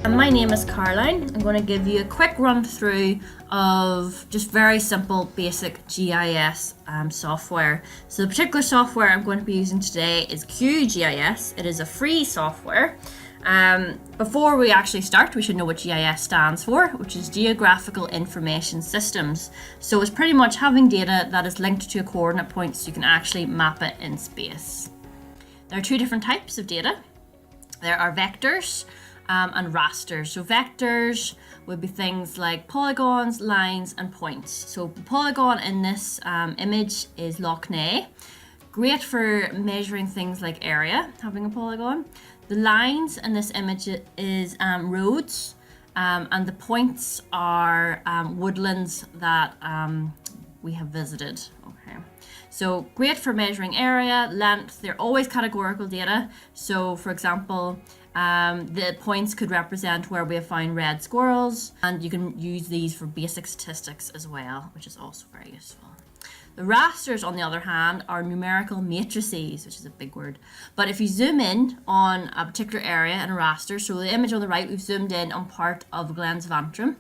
My name is Caroline. I'm going to give you a quick run through of just very simple basic GIS software. So the particular software I'm going to be using today is QGIS. It is a free software. Before we actually start, we should know what GIS stands for, which is Geographical Information Systems. So it's pretty much having data that is linked to a coordinate point so you can actually map it in space. There are two different types of data. There are vectors and rasters. So vectors would be things like polygons, lines and points. So polygon in this image is Loch Ness. Great for measuring things like area, having a polygon. The lines in this image is roads, and the points are woodlands that we have visited. Okay, so great for measuring area, length. They're always categorical data. So for example, the points could represent where we have found red squirrels, and you can use these for basic statistics as well, which is also very useful. The rasters, on the other hand, are numerical matrices, which is a big word. But if you zoom in on a particular area in a raster, so the image on the right, we've zoomed in on part of Glens of Antrim.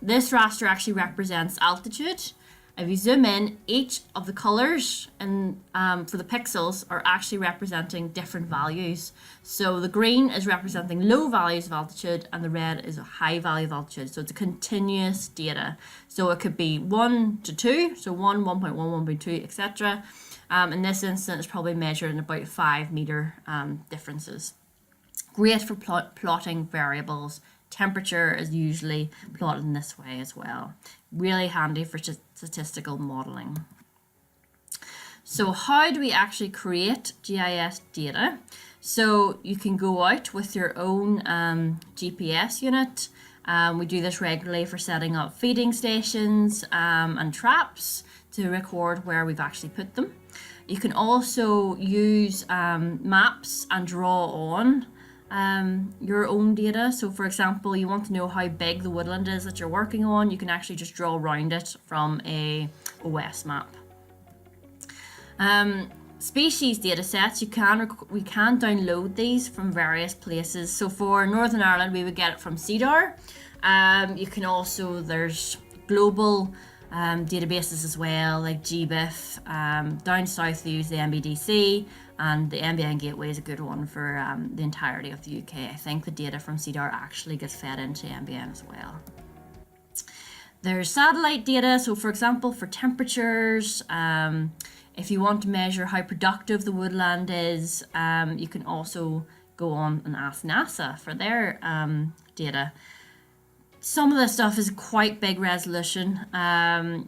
This raster actually represents altitude. If you zoom in, each of the colors and for the pixels are actually representing different values. So the green is representing low values of altitude and the red is a high value of altitude. So it's a continuous data. So it could be 1 to 2, so 1, 1.1, 1.2, etc. In this instance, it's probably measured in about 5 meter differences. Great for plotting variables. Temperature is usually plotted in this way as well. Really handy for statistical modeling. So how do we actually create GIS data? So you can go out with your own GPS unit. We do this regularly for setting up feeding stations and traps to record where we've actually put them. You can also use maps and draw on your own data. So for example, you want to know how big the woodland is that you're working on, you can actually just draw around it from a OS map. Species data sets, we can download these from various places. So for Northern Ireland, we would get it from CEDAR. You can also, there's global databases as well, like GBIF. Down south they use the MBDC, and the NBN Gateway is a good one for the entirety of the UK. I think the data from CEDAR actually gets fed into NBN as well. There's satellite data, so for example, for temperatures, if you want to measure how productive the woodland is, you can also go on and ask NASA for their data. Some of this stuff is quite big resolution.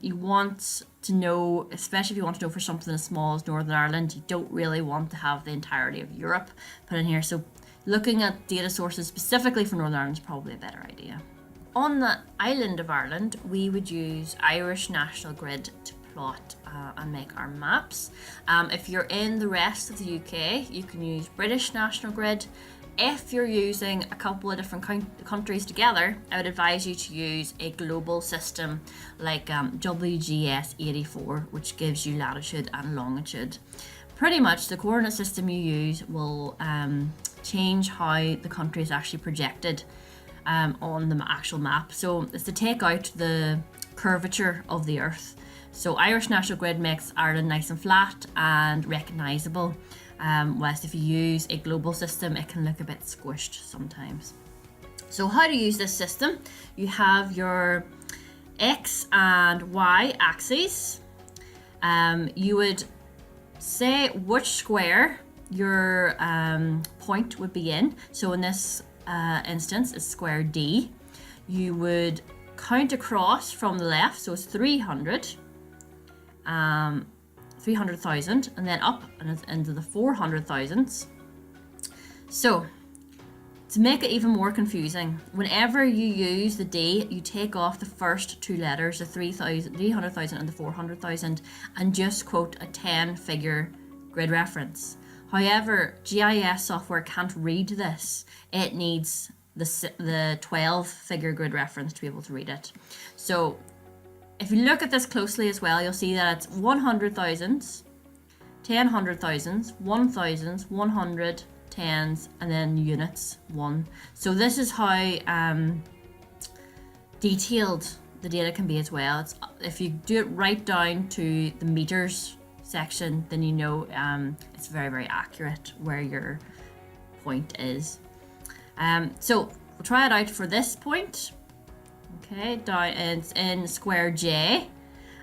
You want to know, especially if you want to know for something as small as Northern Ireland, you don't really want to have the entirety of Europe put in here. So looking at data sources specifically for Northern Ireland is probably a better idea. On the island of Ireland, we would use Irish National Grid to plot and make our maps. If you're in the rest of the UK, you can use British National Grid. If you're using a couple of different countries together, I would advise you to use a global system like WGS84, which gives you latitude and longitude. Pretty much the coordinate system you use will change how the country is actually projected on the actual map. So it's to take out the curvature of the Earth. So Irish National Grid makes Ireland nice and flat and recognisable. Whilst if you use a global system, it can look a bit squished sometimes. So how to use this system? You have your X and Y axes. You would say which square your point would be in. So in this instance, it's square D. You would count across from the left, so it's 300,000 and then up and into the 400,000s. So to make it even more confusing, whenever you use the D, you take off the first two letters, the 300,000 and the 400,000, and just quote a 10-figure grid reference. However, GIS software can't read this. It needs the 12-figure grid reference to be able to read it. So if you look at this closely as well, you'll see that it's 100,000s, 10 100,000s, 1,000s, 100, tens, and then units 1. So this is how detailed the data can be as well. If you do it right down to the meters section, then you know it's very, very accurate where your point is. So we'll try it out for this point. Okay, down it's in square J,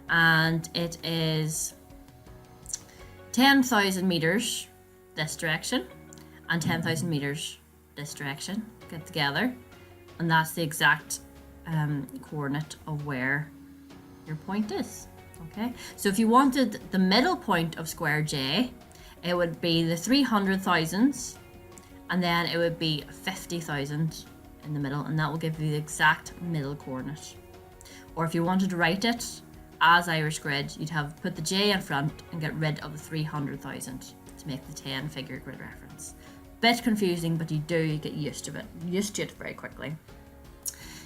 and it is 10,000 meters this direction and 10,000 meters this direction get together, and that's the exact coordinate of where your point is. Okay, so if you wanted the middle point of square J, it would be the 300,000s, and then it would be 50,000 in the middle, and that will give you the exact middle coordinate. Or if you wanted to write it as Irish grid, you'd have put the J in front and get rid of the 300,000 to make the 10-figure grid reference. Bit confusing, but you do get used to it very quickly.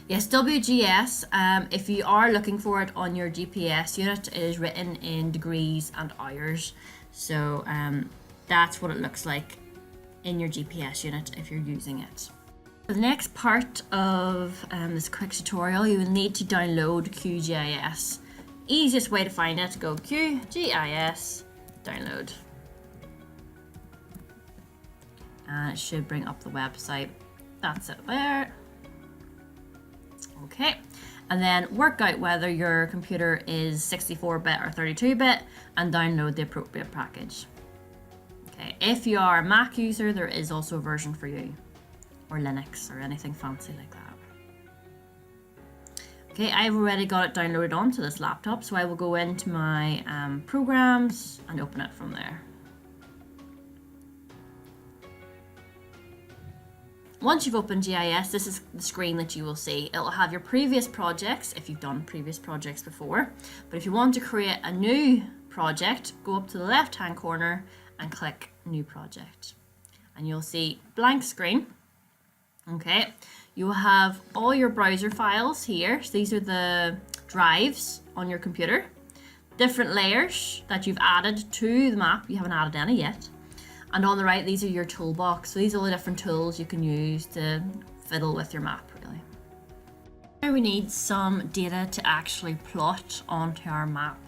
Yes, WGS, if you are looking for it on your GPS unit, it is written in degrees and hours. So that's what it looks like in your GPS unit if you're using it. For the next part of this quick tutorial, you will need to download QGIS. Easiest way to find it, go QGIS, download. And it should bring up the website. That's it there. Okay, and then work out whether your computer is 64-bit or 32-bit and download the appropriate package. Okay, if you are a Mac user, there is also a version for you, or Linux or anything fancy like that. Okay, I've already got it downloaded onto this laptop, so I will go into my programs and open it from there. Once you've opened GIS, this is the screen that you will see. It'll have your previous projects if you've done previous projects before. But if you want to create a new project, go up to the left-hand corner and click New Project. And you'll see blank screen. Okay, you will have all your browser files here. So these are the drives on your computer. Different layers that you've added to the map. You haven't added any yet. And on the right, these are your toolbox. So these are all the different tools you can use to fiddle with your map, really. Now we need some data to actually plot onto our map.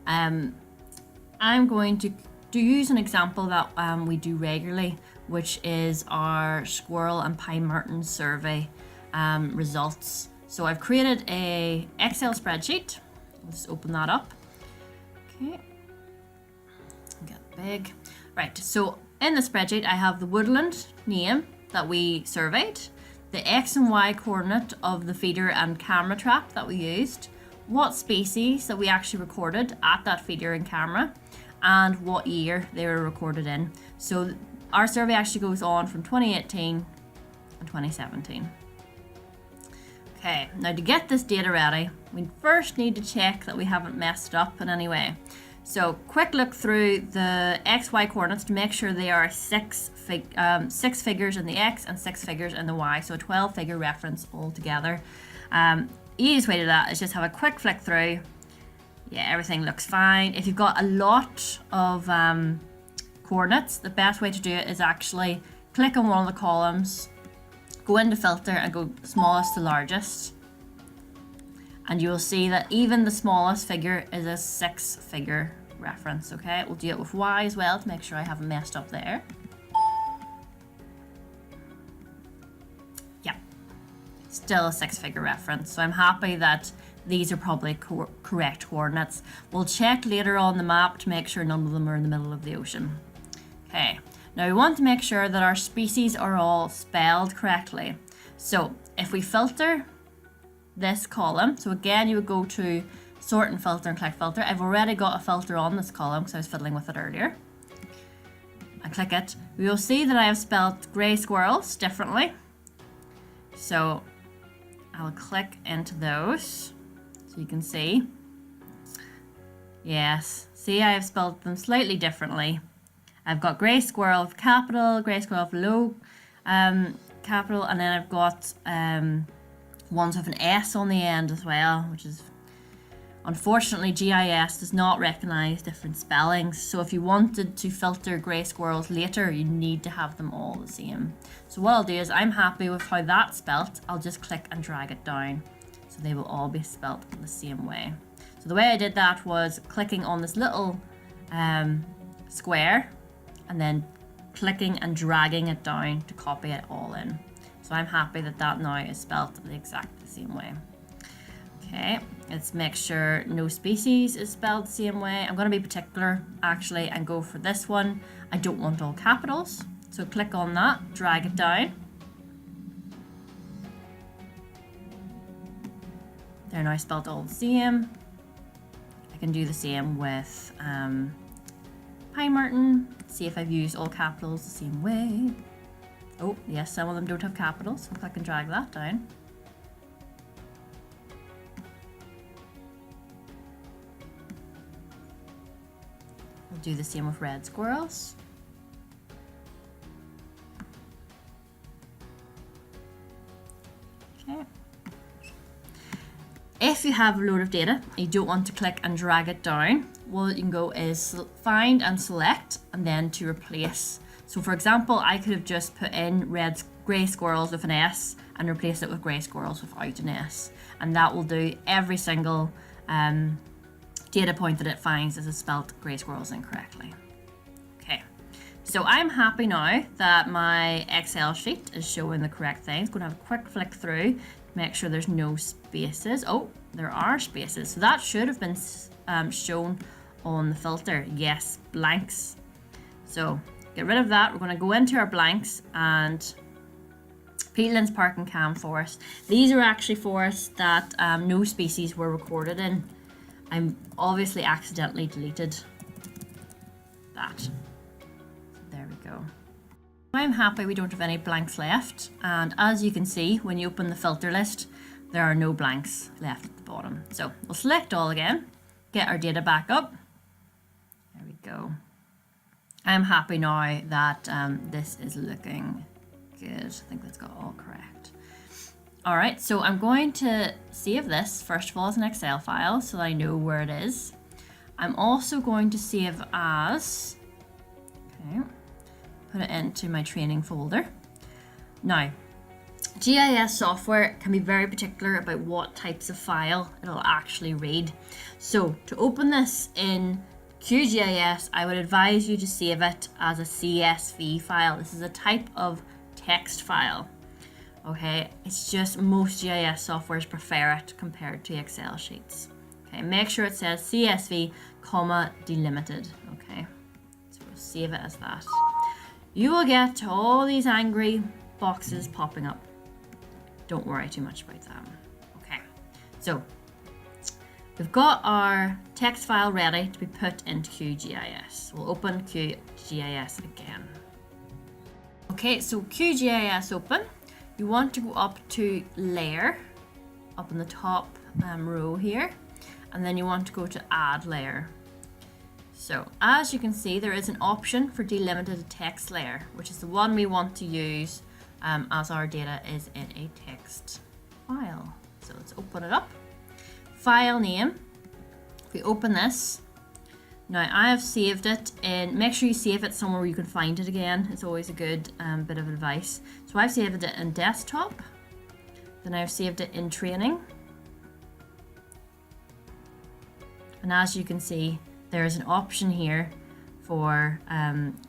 I'm going to use an example that we do regularly, which is our squirrel and pine marten survey results. So I've created a Excel spreadsheet. Let's open that up. Okay, get big. Right, so in the spreadsheet, I have the woodland name that we surveyed, the X and Y coordinate of the feeder and camera trap that we used, what species that we actually recorded at that feeder and camera, and what year they were recorded in. So our survey actually goes on from 2018 and 2017. Okay, now to get this data ready, we first need to check that we haven't messed it up in any way. So quick look through the XY coordinates to make sure they are six figures in the X and 6 figures in the Y, so a 12-figure reference altogether. Easiest way to do that is just have a quick flick through. Yeah, everything looks fine. If you've got a lot of coordinates, the best way to do it is actually click on one of the columns, go into filter and go smallest to largest. And you will see that even the smallest figure is a 6-figure reference, okay? We'll do it with Y as well to make sure I haven't messed up there. Yeah, still a 6-figure reference. So I'm happy that these are probably correct coordinates. We'll check later on the map to make sure none of them are in the middle of the ocean. Okay, now we want to make sure that our species are all spelled correctly. So if we filter this column, so again you would go to sort and filter and click filter. I've already got a filter on this column because I was fiddling with it earlier. I click it. We will see that I have spelled grey squirrels differently. So I'll click into those so you can see. Yes, see I have spelled them slightly differently. I've got grey squirrel with capital, grey squirrel with low capital, and then I've got ones with an S on the end as well, which is Unfortunately, GIS does not recognise different spellings, so if you wanted to filter grey squirrels later, you need to have them all the same. So what I'll do is, I'm happy with how that's spelt, I'll just click and drag it down, so they will all be spelt the same way. So the way I did that was clicking on this little square, and then clicking and dragging it down to copy it all in. So I'm happy that that now is spelt the exact same way. Okay, let's make sure no species is spelled the same way. I'm going to be particular actually and go for this one. I don't want all capitals. So click on that, drag it down. They're now spelled all the same. I can do the same with pine marten. See if I've used all capitals the same way. Oh, yes, some of them don't have capitals, so I can drag that down. We'll do the same with red squirrels. Okay. If you have a load of data, you don't want to click and drag it down, what you can go is find and select, and then to replace. So for example, I could have just put in grey squirrels with an S and replace it with grey squirrels without an S. And that will do every single data point that it finds as it's spelled grey squirrels incorrectly. Okay, so I'm happy now that my Excel sheet is showing the correct things. Going to have a quick flick through, make sure there's no spaces. Oh, there are spaces. So that should have been shown on the filter. Yes, blanks. So get rid of that. We're going to go into our blanks and peatlands, park and cam forest. These are actually forests that no species were recorded in. I'm obviously accidentally deleted that. So there we go. I'm happy we don't have any blanks left, and as you can see when you open the filter list, there are no blanks left at the bottom. So we'll select all again, get our data back up. There we go. I'm happy now that this is looking good. I think that's got all correct. All right, so I'm going to save this first of all as an Excel file so that I know where it is. I'm also going to save as, okay, put it into my training folder. Now, GIS software can be very particular about what types of file it'll actually read. So to open this in QGIS, I would advise you to save it as a CSV file. This is a type of text file. Okay, it's just most GIS softwares prefer it compared to Excel sheets. Okay, make sure it says CSV, comma, delimited. Okay, so we'll save it as that. You will get all these angry boxes popping up. Don't worry too much about that. Okay, so we've got our text file ready to be put into QGIS. We'll open QGIS again. Okay, so QGIS open. You want to go up to layer, up in the top row here, and then you want to go to add layer. So as you can see, there is an option for delimited text layer, which is the one we want to use as our data is in a text file. So let's open it up. File name. If we open this, now I have saved it in, make sure you save it somewhere where you can find it again. It's always a good bit of advice. So I've saved it in desktop, then I've saved it in training. And as you can see, there's an option here for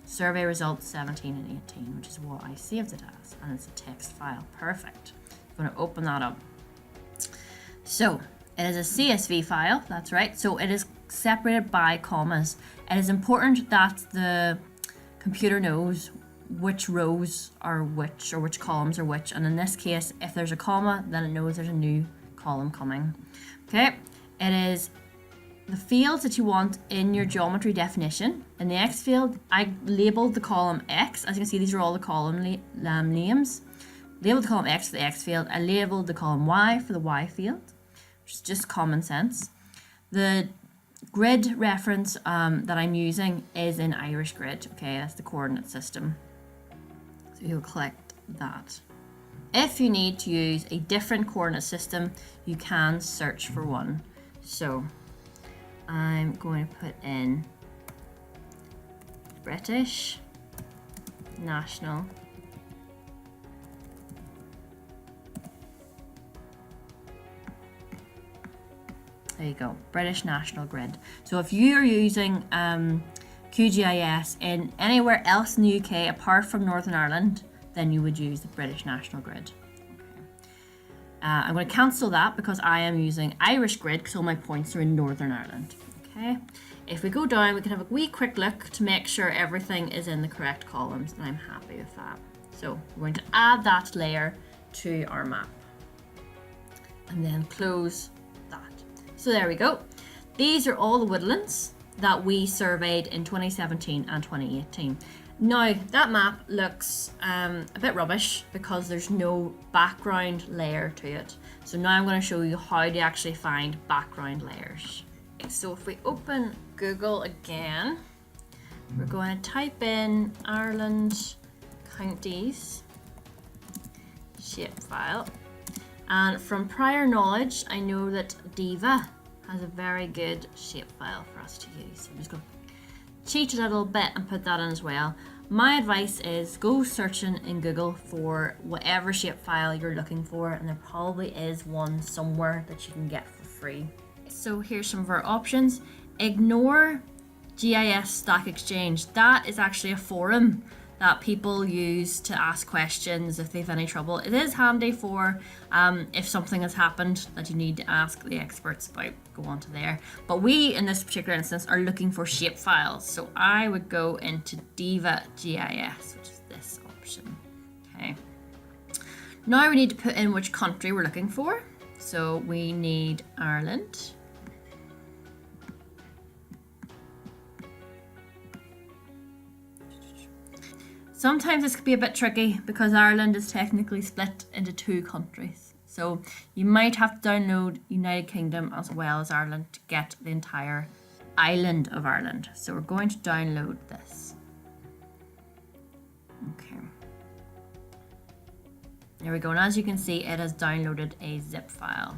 survey results 17 and 18, which is what I saved it as, and it's a text file. Perfect. I'm going to open that up. So it is a CSV file, that's right. So it is separated by commas. It is important that the computer knows which rows are which, or which columns are which. And in this case, if there's a comma, then it knows there's a new column coming. Okay, it is the fields that you want in your geometry definition. In the X field, I labeled the column X. As you can see, these are all the column names. Labeled the column X for the X field. I labeled the column Y for the Y field, which is just common sense. The grid reference that I'm using is in Irish grid. Okay, that's the coordinate system. So you'll click that. If you need to use a different coordinate system, you can search for one. So I'm going to put in British National There you go, British National Grid. So if you are using QGIS in anywhere else in the UK apart from Northern Ireland, then you would use the British National Grid. Okay. I'm going to cancel that because I am using Irish Grid because all my points are in Northern Ireland. Okay. If we go down, we can have a wee quick look to make sure everything is in the correct columns, and I'm happy with that. So we're going to add that layer to our map and then close that. So there we go. These are all the woodlands that we surveyed in 2017 and 2018. Now that map looks a bit rubbish because there's no background layer to it. So now I'm going to show you how to actually find background layers. So if we open Google again, we're going to type in Ireland counties shapefile. And from prior knowledge, I know that Diva has a very good shapefile for us to use. So I'm just going to cheat a little bit and put that in as well. My advice is go searching in Google for whatever shapefile you're looking for, and there probably is one somewhere that you can get for free. So here's some of our options. Ignore GIS Stack Exchange. That is actually a forum that people use to ask questions if they've any trouble. It is handy for if something has happened that you need to ask the experts about, go on to there. But we, in this particular instance, are looking for shapefiles. So I would go into Diva GIS, which is this option. Okay. Now we need to put in which country we're looking for. So we need Ireland. Sometimes this could be a bit tricky because Ireland is technically split into 2 countries. So you might have to download United Kingdom as well as Ireland to get the entire island of Ireland. So we're going to download this. Okay. There we go. And as you can see, it has downloaded a zip file.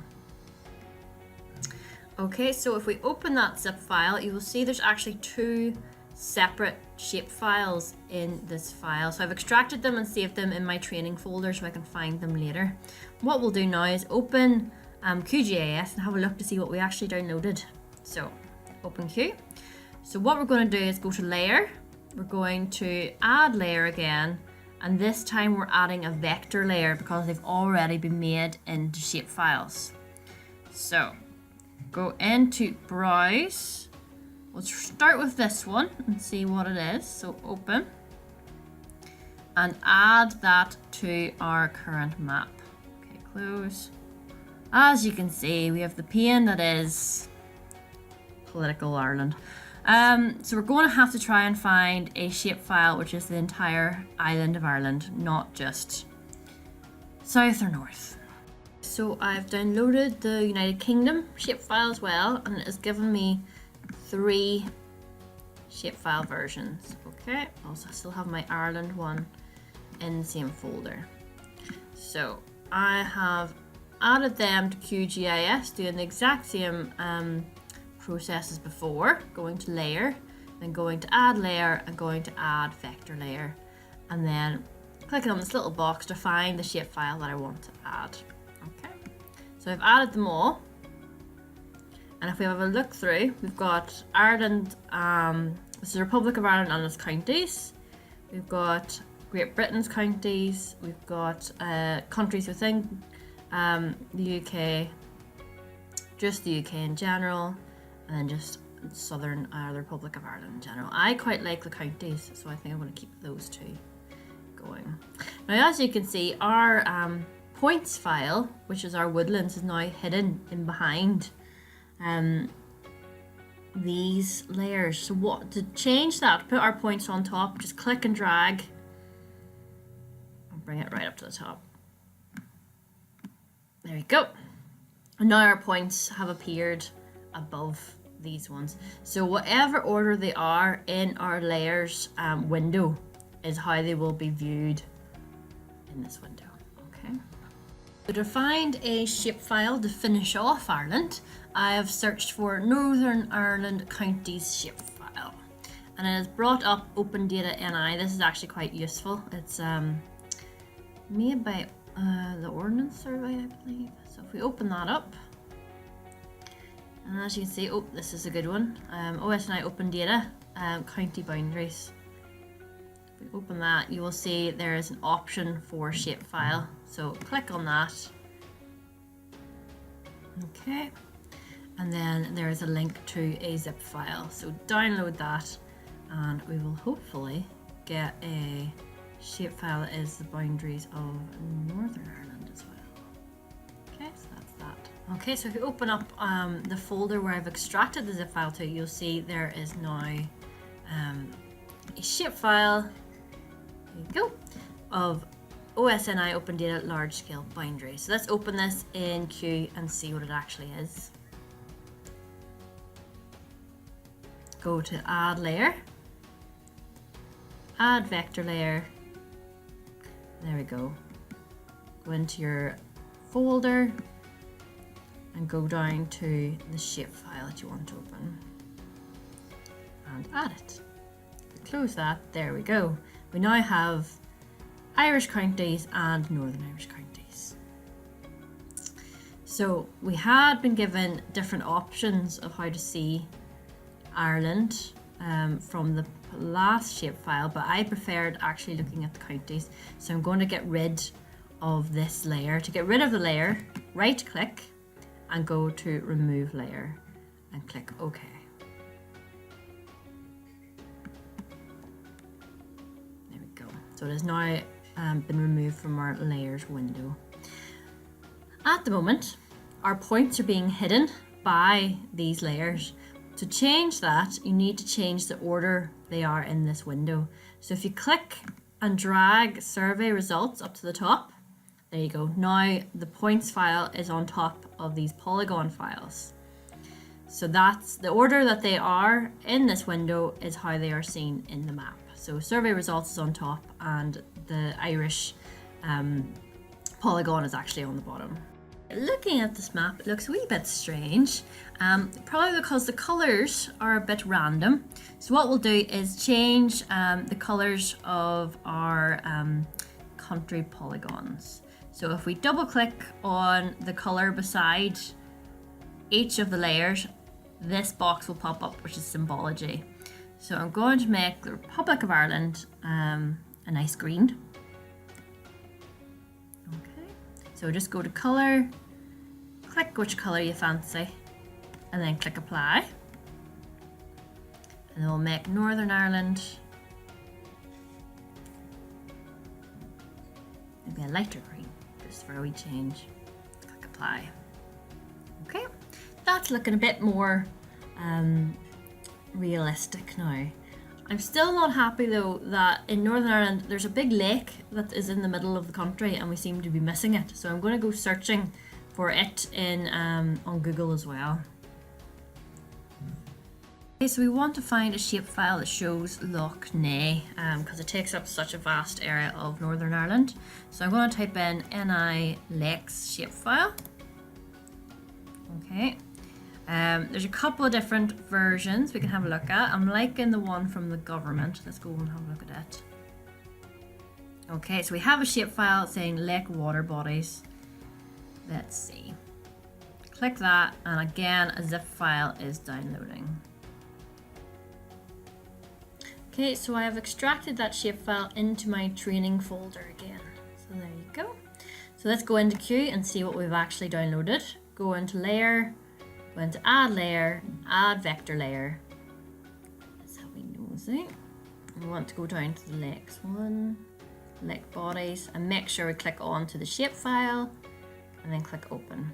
Okay, so if we open that zip file, you will see there's actually 2 separate shape files in this file. So I've extracted them and saved them in my training folder so I can find them later. What we'll do now is open QGIS and have a look to see what we actually downloaded. So open Q. So what we're going to do is go to layer. We're going to add layer again, and this time we're adding a vector layer because they've already been made into shape files. So go into browse. We'll start with this one and see what it is. So open and add that to our current map. Okay, close. As you can see, we have the pane that is political Ireland. So we're going to have to try and find a shapefile which is the entire island of Ireland, not just south or north. So I've downloaded the United Kingdom shapefile as well, and it has given me 3 shapefile versions. Okay, also I still have my Ireland one in the same folder. So I have added them to QGIS, doing the exact same process as before, going to layer, then going to add layer and going to add vector layer, and then clicking on this little box to find the shapefile that I want to add. Okay, so I've added them all. And if we have a look through, we've got Ireland, this is the Republic of Ireland and its counties. We've got Great Britain's counties. We've got countries within the UK, just the UK in general, and then just Southern the Republic of Ireland in general. I quite like the counties, so I think I'm going to keep those 2 going. Now, as you can see, our points file, which is our woodlands, is now hidden in behind these layers. So what to change that, put our points on top, just click and drag and bring it right up to the top. There we go. And now our points have appeared above these ones. So whatever order they are in our layers window is how they will be viewed in this window. Okay. To find a shapefile to finish off Ireland, I have searched for Northern Ireland Counties shapefile, and it has brought up Open Data NI. This is actually quite useful. It's made by the Ordnance Survey, I believe. So if we open that up, and as you can see, oh, this is a good one. OSNI Open Data, County Boundaries. If we open that, you will see there is an option for shapefile. So click on that. Okay. And then there is a link to a zip file. So download that, and we will hopefully get a shapefile that is the boundaries of Northern Ireland as well. Okay, so that's that. Okay, so if you open up the folder where I've extracted the zip file to, you'll see there is now a shapefile. There you go, of OSNI Open Data Large Scale Boundary. So let's open this in Q and see what it actually is. Go to Add Layer, Add Vector Layer. There we go. Go into your folder and go down to the shapefile that you want to open and add it. Close that. There we go. We now have Irish counties and Northern Irish counties. So we had been given different options of how to see Ireland from the last shapefile, but I preferred actually looking at the counties. So I'm going to get rid of this layer. To get rid of the layer, right click and go to Remove Layer and click OK. There we go. So it has now been removed from our layers window. At the moment, our points are being hidden by these layers. To change that, you need to change the order they are in this window. So if you click and drag survey results up to the top, there you go. Now the points file is on top of these polygon files. So that's the order that they are in this window is how they are seen in the map. So survey results is on top and the Irish polygon is actually on the bottom. Looking at this map, it looks a wee bit strange, probably because the colours are a bit random. So what we'll do is change the colours of our country polygons. So if we double click on the colour beside each of the layers, this box will pop up, which is symbology. So I'm going to make the Republic of Ireland a nice green. So just go to colour, click which colour you fancy, and then click apply. And then we'll make Northern Ireland maybe a lighter green, just for a wee change. Click apply. Okay, that's looking a bit more realistic now. I'm still not happy though that in Northern Ireland there's a big lake that is in the middle of the country and we seem to be missing it. So I'm going to go searching for it in on Google as well. Okay, so we want to find a shapefile that shows Loch Ness because it takes up such a vast area of Northern Ireland. So I'm going to type in NI Lakes shapefile. Okay. There's a couple of different versions we can have a look at. I'm liking the one from the government. Let's go and have a look at it. Okay, so we have a shapefile saying lake water bodies. Let's see. Click that, and again, a zip file is downloading. Okay, so I have extracted that shapefile into my training folder again. So there you go. So let's go into Q and see what we've actually downloaded. Go into Layer. Go into Add Layer, Add Vector Layer. That's how we nosy. We want to go down to the lakes one, lake bodies, and make sure we click on to the shapefile, and then click Open.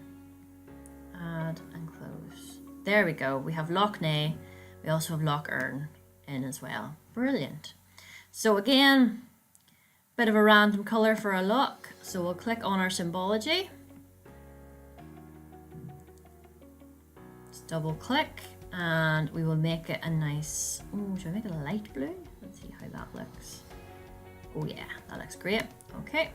Add and close. There we go. We have Loch Ness. We also have Loch Earn in as well. Brilliant. So again, bit of a random colour for a loch. So we'll click on our symbology. Double click and we will make it a nice, oh, should I make it a light blue? Let's see how that looks. Oh yeah, that looks great. Okay,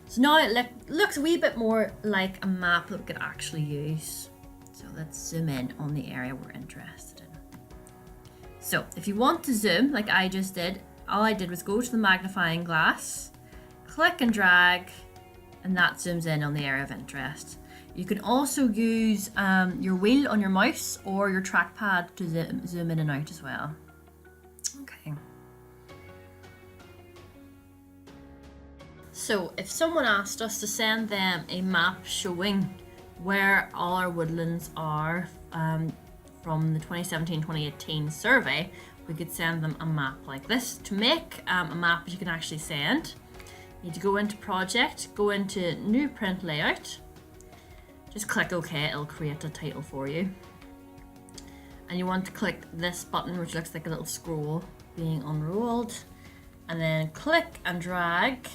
So now it looks a wee bit more like a map that we could actually use. So let's zoom in on the area we're interested in. So if you want to zoom like I just did, all I did was go to the magnifying glass, click and drag, and that zooms in on the area of interest. You can also use your wheel on your mouse or your trackpad to zoom in and out as well. Okay. So if someone asked us to send them a map showing where all our woodlands are from the 2017-2018 survey, we could send them a map like this. To make a map that you can actually send, you need to go into project, go into new print layout, just click OK, it'll create a title for you. And you want to click this button, which looks like a little scroll being unrolled, and then click and drag,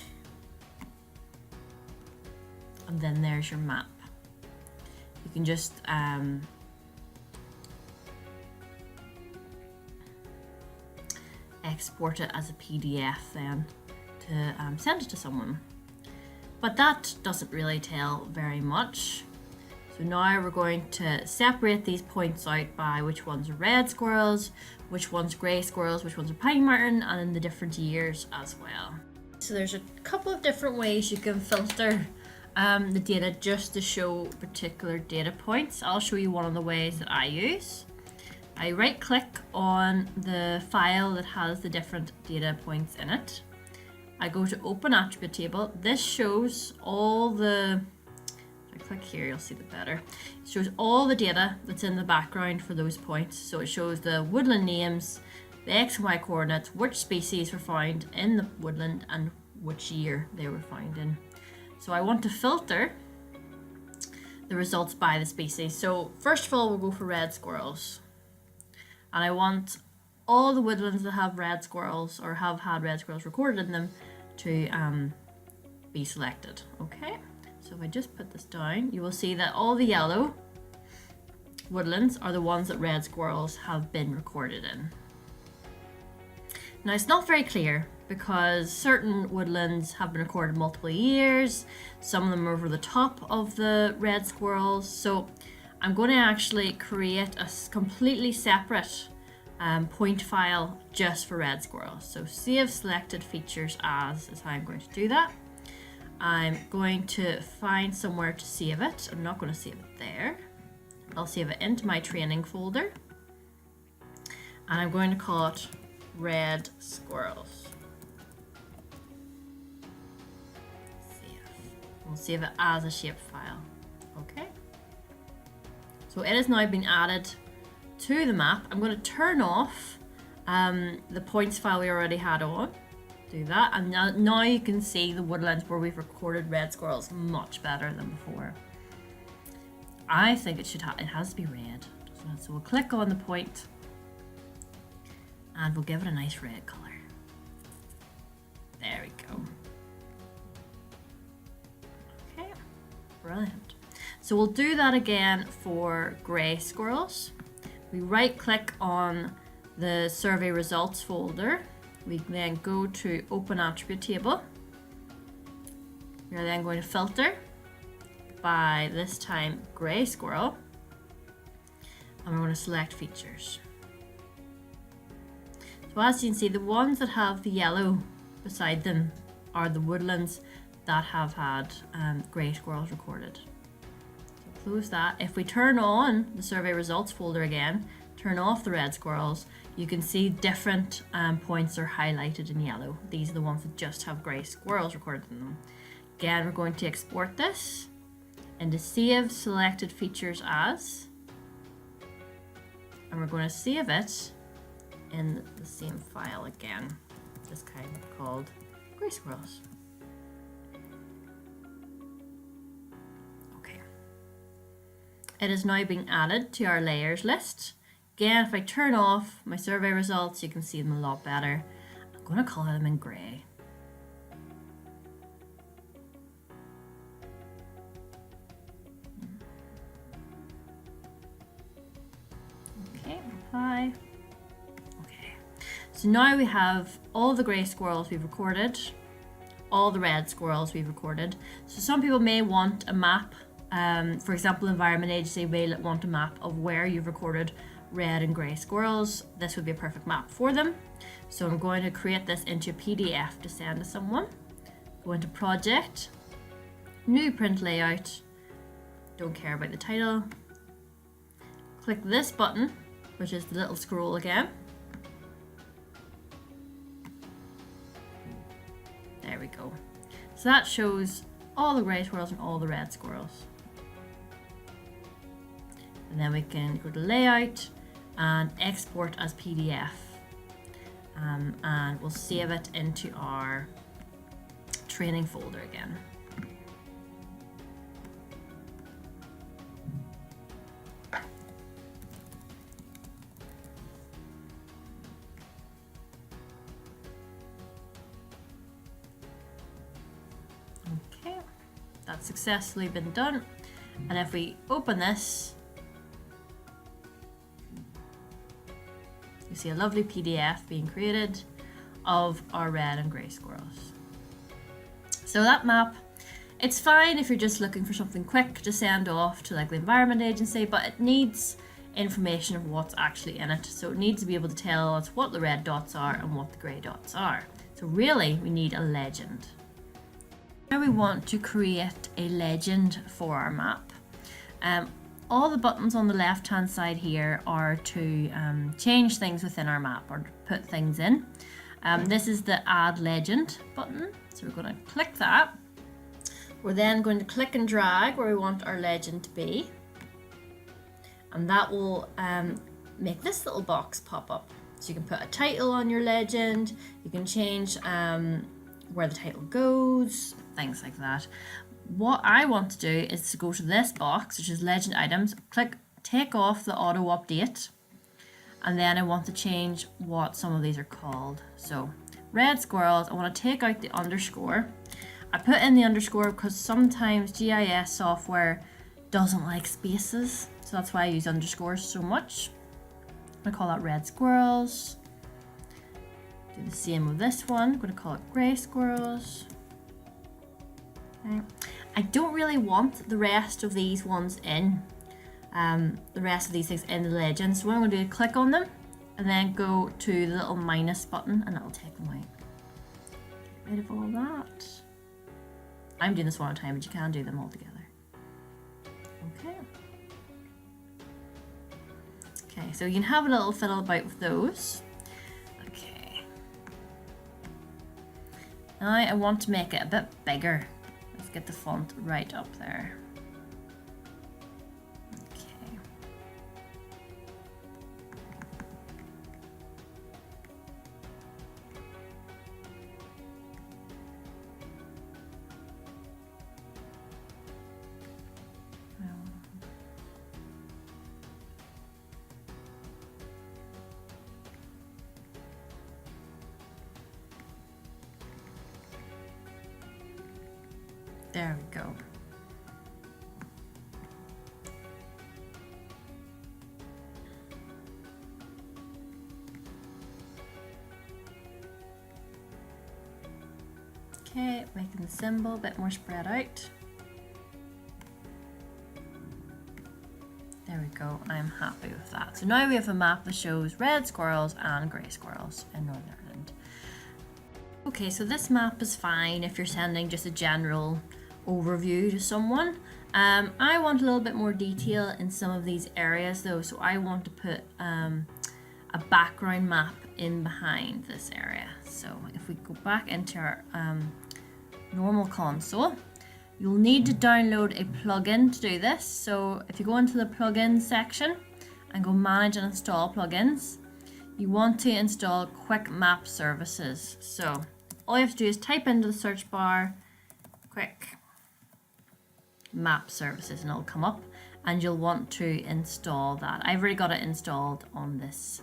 and then there's your map. You can just export it as a PDF then to send it to someone. But that doesn't really tell very much. So now we're going to separate these points out by which ones are red squirrels, which ones grey squirrels, which ones are pine marten, and in the different years as well. So there's a couple of different ways you can filter the data just to show particular data points. I'll show you one of the ways that I use. I right click on the file that has the different data points in it. I go to open attribute table. This shows all the, if I click here you'll see it better. It shows all the data that's in the background for those points. So it shows the woodland names, the X and Y coordinates, which species were found in the woodland and which year they were found in. So I want to filter the results by the species. So first of all, we'll go for red squirrels. And I want all the woodlands that have red squirrels or have had red squirrels recorded in them to be selected. Okay, so if I just put this down, you will see that all the yellow woodlands are the ones that red squirrels have been recorded in. Now it's not very clear because certain woodlands have been recorded multiple years, some of them are over the top of the red squirrels, so I'm going to actually create a completely separate point file just for red squirrels. So save selected features as is how I'm going to do that. I'm going to find somewhere to save it. I'm not going to save it there. I'll save it into my training folder. And I'm going to call it red squirrels. Save. We'll save it as a shapefile. Okay. So it has now been added to the map. I'm going to turn off the points file we already had on. Do that, and now you can see the woodlands where we've recorded red squirrels much better than before. I think it has to be red, doesn't it? So we'll click on the point and we'll give it a nice red color. There we go. Okay, brilliant. So we'll do that again for grey squirrels. We right click on the survey results folder. We then go to open attribute table. We're then going to filter by this time grey squirrel. And we're going to select features. So as you can see, the ones that have the yellow beside them are the woodlands that have had grey squirrels recorded. So close that. If we turn on the survey results folder again, turn off the red squirrels, you can see different points are highlighted in yellow. These are the ones that just have grey squirrels recorded in them. Again, we're going to export this into save selected features as, and we're going to save it in the same file again, this kind called grey squirrels. Okay. It is now being added to our layers list. Again, if I turn off my survey results, you can see them a lot better. I'm going to color them in grey. Okay, apply. Okay, so now we have all the grey squirrels we've recorded all the red squirrels we've recorded. So some people may want a map. For example, Environment Agency may want a map of where you've recorded red and grey squirrels. This would be a perfect map for them. So I'm going to create this into a PDF to send to someone. Go into Project, New Print Layout, don't care about the title. Click this button, which is the little scroll again. There we go. So that shows all the grey squirrels and all the red squirrels. And then we can go to Layout and Export as PDF. And we'll save it into our training folder again. Okay, that's successfully been done. And if we open this, you see a lovely PDF being created of our red and grey squirrels. So that map, it's fine if you're just looking for something quick to send off to like the Environment Agency, but it needs information of what's actually in it. So it needs to be able to tell us what the red dots are and what the grey dots are. So really, we need a legend. Now we want to create a legend for our map. All the buttons on the left hand side here are to change things within our map or to put things in. This is the Add Legend button, so we're going to click that. We're then going to click and drag where we want our legend to be, and that will make this little box pop up. So you can put a title on your legend, you can change where the title goes, things like that. What I want to do is to go to this box, which is Legend Items, click Take Off the Auto Update, and then I want to change what some of these are called. So red squirrels, I want to take out the underscore. I put in the underscore because sometimes GIS software doesn't like spaces, so that's why I use underscores so much. I'm going to call that red squirrels. Do the same with this one. I'm going to call it grey squirrels. Okay. I don't really want the rest of these ones in, the rest of these things in the legend. So what I'm going to do is click on them and then go to the little minus button and that'll take them out. Get rid of all that. I'm doing this one at a time, but you can do them all together. Okay. Okay, so you can have a little fiddle about with those. Okay. Now I want to make it a bit bigger. Let's get the font right up there. Okay. There we go. Okay, making the symbol a bit more spread out. There we go, I'm happy with that. So now we have a map that shows red squirrels and grey squirrels in Northern Ireland. Okay, so this map is fine if you're sending just a general overview to someone. I want a little bit more detail in some of these areas though, so I want to put a background map in behind this area. So if we go back into our normal console, you'll need to download a plugin to do this. So if you go into the plugins section and go manage and install plugins, you want to install Quick Map Services. So all you have to do is type into the search bar Quick Map Services and it'll come up, and you'll want to install that. I've already got it installed on this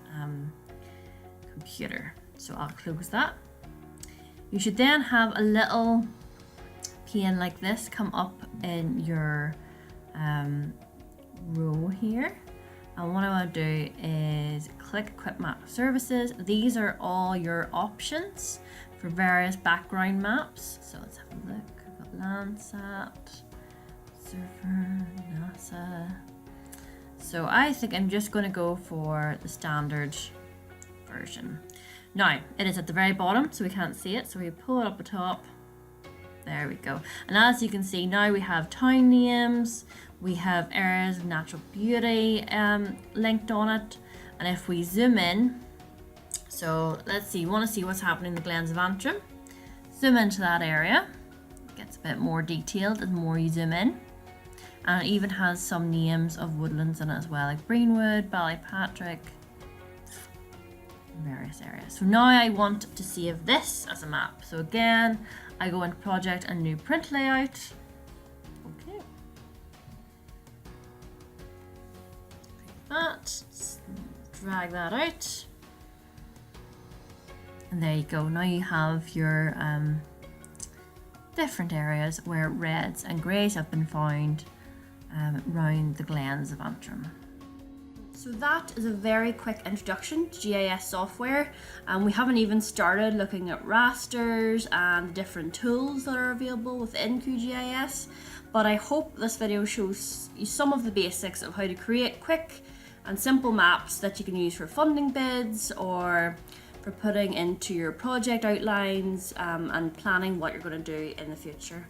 computer, so I'll close that. You should then have a little pane like this come up in your row here, and what I want to do is click Quick Map Services. These are all your options, for various background maps. So let's have a look. I've got Landsat, Surfer, NASA. So I think I'm just going to go for the standard version. Now, it is at the very bottom, so we can't see it. So we pull it up the top. There we go. And as you can see, now we have town names, we have areas of natural beauty linked on it. And if we zoom in, so let's see, you want to see what's happening in the Glens of Antrim. Zoom into that area. It gets a bit more detailed the more you zoom in. And it even has some names of woodlands in it as well, like Greenwood, Ballypatrick, various areas. So now I want to save this as a map. So again, I go into project and new print layout. Okay. That, drag that out. And there you go. Now you have your different areas where reds and greys have been found around the Glens of Antrim. So that is a very quick introduction to GIS software, and we haven't even started looking at rasters and different tools that are available within QGIS, but I hope this video shows you some of the basics of how to create quick and simple maps that you can use for funding bids or for putting into your project outlines and planning what you're going to do in the future.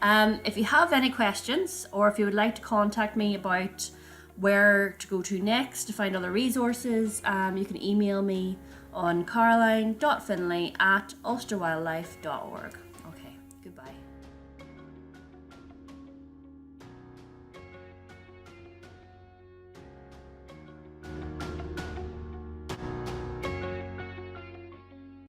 If you have any questions, or if you would like to contact me about where to go to next to find other resources, you can email me on caroline.finlay@ulsterwildlife.org.